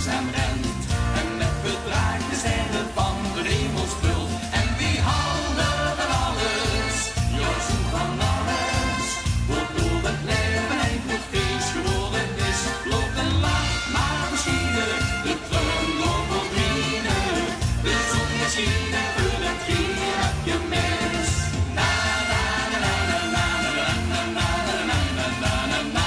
duurzaam rent. En met bedraagde sterren van de hemelsvul. En wie haalde van alles? Ja, zoen van alles. Waardoor het leven een goed feest geworden is. Loopt en lacht, maar verschieden. De trein loopt op vrienden. De zon is schieten, voor het geen heb je mis. Na na na na na na na na na na na na na.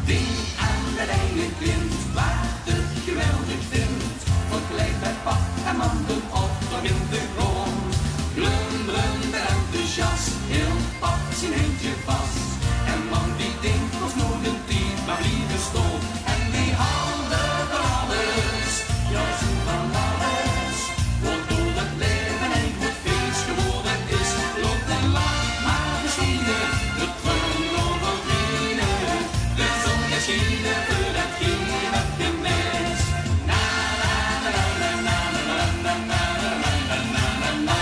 Die aan de ene klimt, waar het geweldig vindt. Verkleed met pak en manden op in de grond. Glunderend en enthousiast, heel pak zijn eentje vast. En man die denkt was nog een tijd, maar lieve stoel. En die haalde van alles, ja zo van alles. Waardoor het leven een goed feest geworden is. Loopt en lacht, maar verschieden, de trein loopt op vrienden. De zon is schieden, voor het geen heb je mis. Na na na na na na na na na na na na.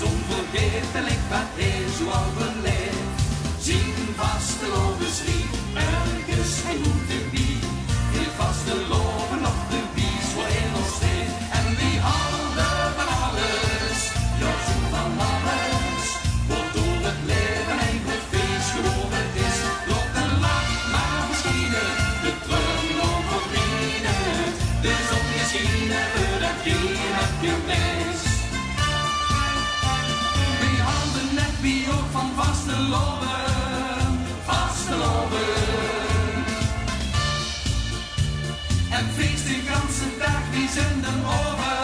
Onvergetelijk wat hij zo overleeft. Zien vaste loven schriep, ergens hij moet de wie. Heel vaste loven op de wies waar hij nog steekt. En wie haalde van alles, ja zo van alles. Waardoor het leven een goed feest geworden is. Loopt en lacht, maar verschieden, de trein over vrienden. De zon is schienen, voor dat geen heb je mis. Wie ook van vaste loven, vaste loven. En feest de ganse dag, die zenden over.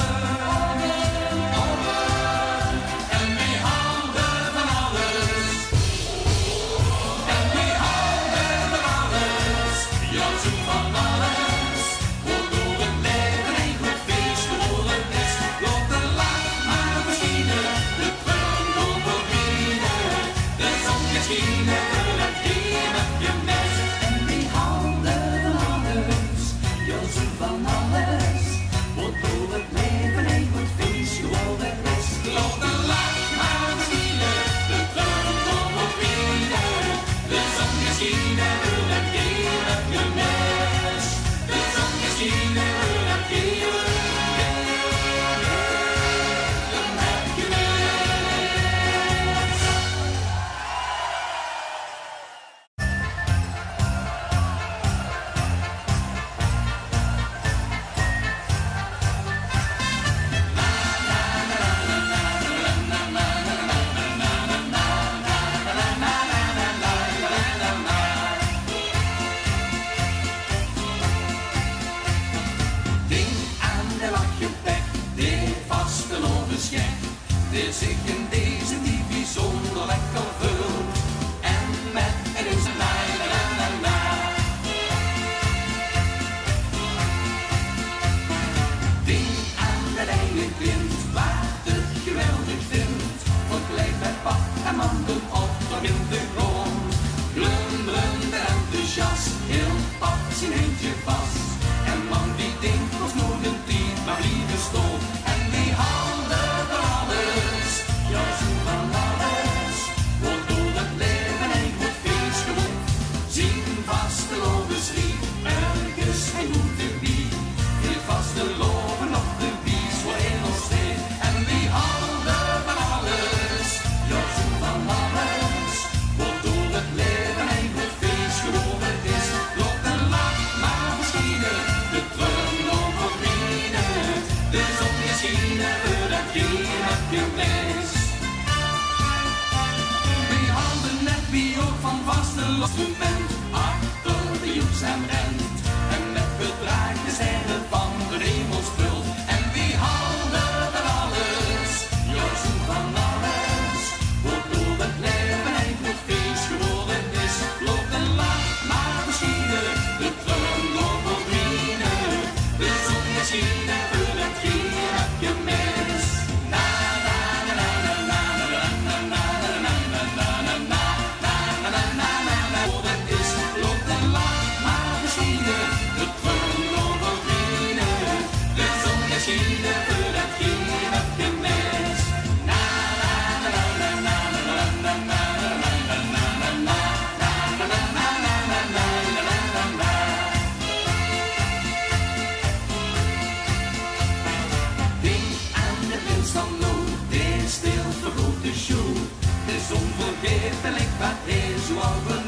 En wie haalde van alles. En wie haalde van alles. Ja, zo van alles. Waardoor het leven een goed feest geworden is. Loopt en lacht, maar verschieden. De trein over de zon is schienen, voor het geen heb je mis. En die haalde van alles, ja zo van alles. Waardoor het leven een goed feest geworden is. Loopt en lacht, maar verschieden, de trein over vrienden. De zon is schienen, voor het geen heb je mis. De zon is schienen, voor het geen heb je mis. Er zich in deze die bijzonder lekker vult. En met en is een na na na na. Die aan de ene klimt, waar het geweldig vindt. Verkleed met pak en manden op in de grond. Glunderend en enthousiast, heel pak zijn eentje vast. En man die denkt was nog een tijd, maar lieve stoel. En die haalde van alles, ja zo van alles. Waardoor het leven een goed feest geworden. Zien vaste loven schriep, ergens hij moet de wie. Heel vaste loven op de wies waar hij nog steekt. En wie haalde van alles, ja zo van alles. Waardoor het leven een goed feest geworden is. Loopt en lacht, maar verschieden, de trein over vrienden. De zon is schienen, voor dat geen heb je mis. Wie haalde net wie ook van vaste instrument. Achter de duurzaam rent. En met bedraagde sterren van de hemelsvul. En wie haalde van alles, ja zo van alles. Waardoor het leven een goed feest geworden is. Loopt en lacht, maar verschieden, de trein over vrienden. De zon is schienen, voor het geen heb je mis. Na na na na na na na na na na na na na na na na na na. zoals we